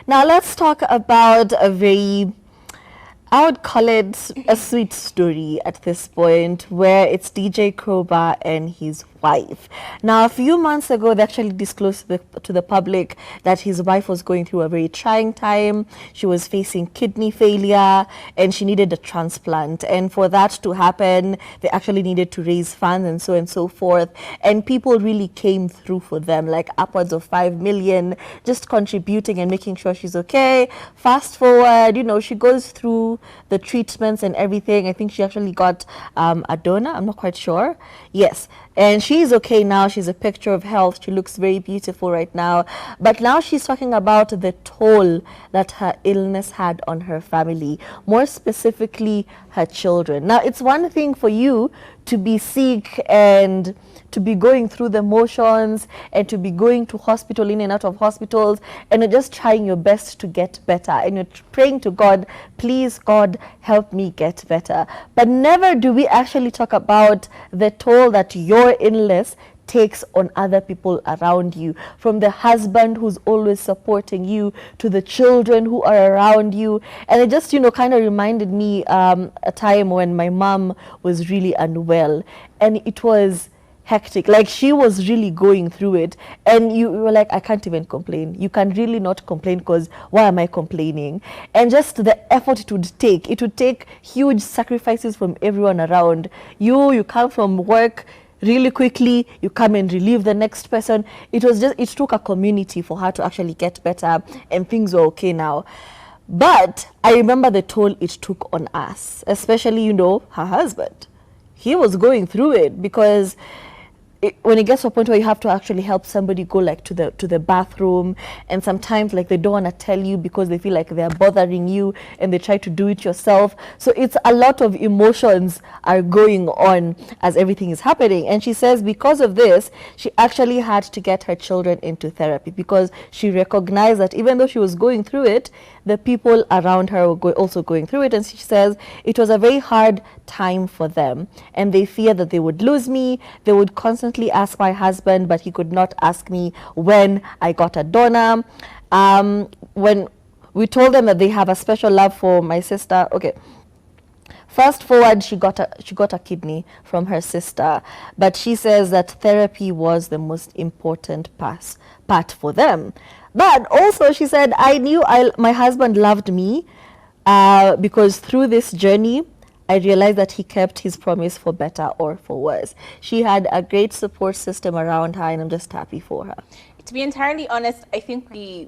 Now let's talk about a very, I would call it a sweet story at this point, where it's DJ Krowbar and his wife. Now, a few months ago, they actually disclosed to the public that his wife was going through a very trying time. She was facing kidney failure and she needed a transplant. And for that to happen, they actually needed to raise funds and so forth. And people really came through for them, like upwards of 5 million, just contributing and making sure she's okay. Fast forward, you know, she goes through the treatments and everything. I think she actually got a donor. I'm not quite sure. Yes. And she's okay now. She's a picture of health. She looks very beautiful right now. But now she's talking about the toll that her illness had on her family, more specifically her children. Now, it's one thing for you to be sick and to be going through the motions and to be going to hospital, in and out of hospitals, and you're just trying your best to get better. And you're praying to God, please, God, help me get better. But never do we actually talk about the toll that your illness takes on other people around you, from the husband who's always supporting you to the children who are around you. And it just, you know, kind of reminded me a time when my mom was really unwell, and it was hectic. Like, she was really going through it, and you were like, I can't even complain. You can really not complain, because why am I complaining? And just the effort it would take huge sacrifices from everyone around you. You come from work really quickly, you come and relieve the next person. It took a community for her to actually get better, and things were okay now. But I remember the toll it took on us, especially, you know, her husband. He was going through it, because when it gets to a point where you have to actually help somebody go like to the bathroom, and sometimes like they don't want to tell you because they feel like they're bothering you, and they try to do it yourself. So it's a lot of emotions are going on as everything is happening. And she says because of this, she actually had to get her children into therapy, because she recognized that even though she was going through it, the people around her were also going through it. And she says it was a very hard time for them, and they feared that they would lose me. They would constantly ask my husband, but he could not ask me when I got a donor. When we told them that they have a special love for my sister, okay, fast forward, she got a kidney from her sister, but she says that therapy was the most important part for them. But also, she said, I knew my husband loved me, because through this journey, I realized that he kept his promise, for better or for worse. She had a great support system around her, and I'm just happy for her. To be entirely honest, I think we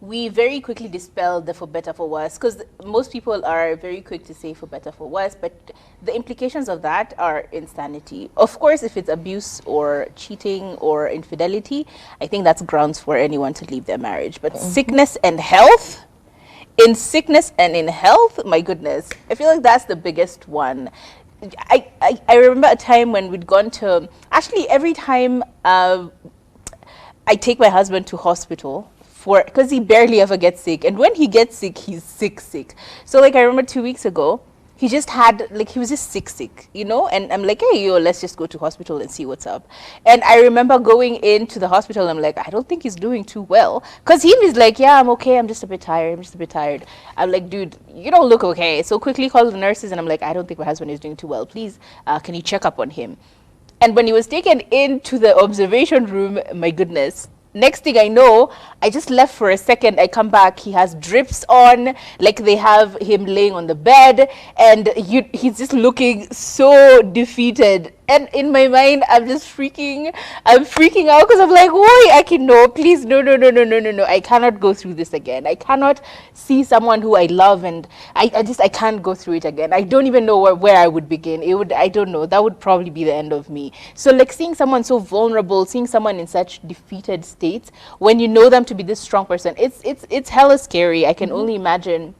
we very quickly dispelled the for better for worse, because most people are very quick to say for better for worse, but the implications of that are insanity. Of course, if it's abuse or cheating or infidelity, I think that's grounds for anyone to leave their marriage. But sickness and health, in sickness and in health, my goodness, I feel like that's the biggest one. I remember a time when we'd gone to, actually every time I take my husband to hospital, because he barely ever gets sick, and when he gets sick, he's sick. So like I remember 2 weeks ago, he just had, like, he was just sick, you know, and I'm like, hey, yo, let's just go to hospital and see what's up. And I remember going into the hospital, I'm like, I don't think he's doing too well, because he was like, yeah, I'm okay, I'm just a bit tired. I'm like, dude, you don't look okay. So quickly called the nurses, and I'm like, I don't think my husband is doing too well, please, can you check up on him? And when he was taken into the observation room, my goodness, next thing I know, I just left for a second. I come back, he has drips on, like they have him laying on the bed, and he's just looking so defeated. And in my mind, I'm freaking out, because I'm like, why? No, please, no. I cannot go through this again. I cannot see someone who I love, and I can't go through it again. I don't even know where I would begin. I don't know. That would probably be the end of me. So like seeing someone so vulnerable, seeing someone in such defeated states, when you know them to be this strong person, it's hella scary. I can only imagine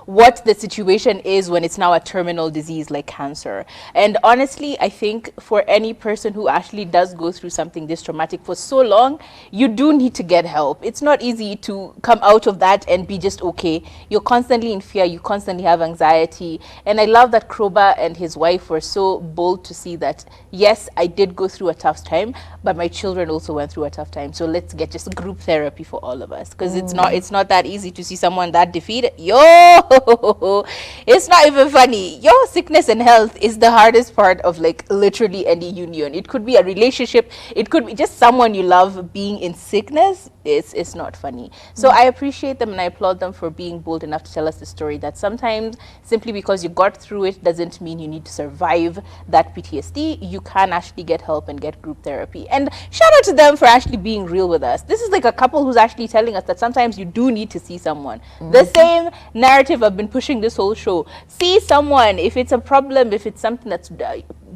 what the situation is when it's now a terminal disease like cancer. And honestly, I think for any person who actually does go through something this traumatic for so long, you do need to get help. It's not easy to come out of that and be just okay. You're constantly in fear, you constantly have anxiety. And I love that Krowbar and his wife were so bold to see that, yes, I did go through a tough time, but my children also went through a tough time. So let's get just group therapy for all of us, because it's not that easy to see someone that defeated. Yo, it's not even funny. Yo, sickness and health is the hardest part of like literally any union. It could be a relationship, it could be just someone you love being in sickness. It's not funny. So I appreciate them and I applaud them for being bold enough to tell us the story that sometimes simply because you got through it doesn't mean you need to survive that PTSD. You can actually get help and get group therapy. And shout out to them for actually being real with us. This is like a couple who's actually telling us that sometimes you do need to see someone. The same narrative I've been pushing this whole show. See someone. If it's a problem, if it's something that's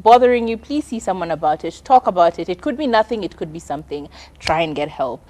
bothering you, please see someone about it. Talk about it. It could be nothing, it could be something. Try and get help.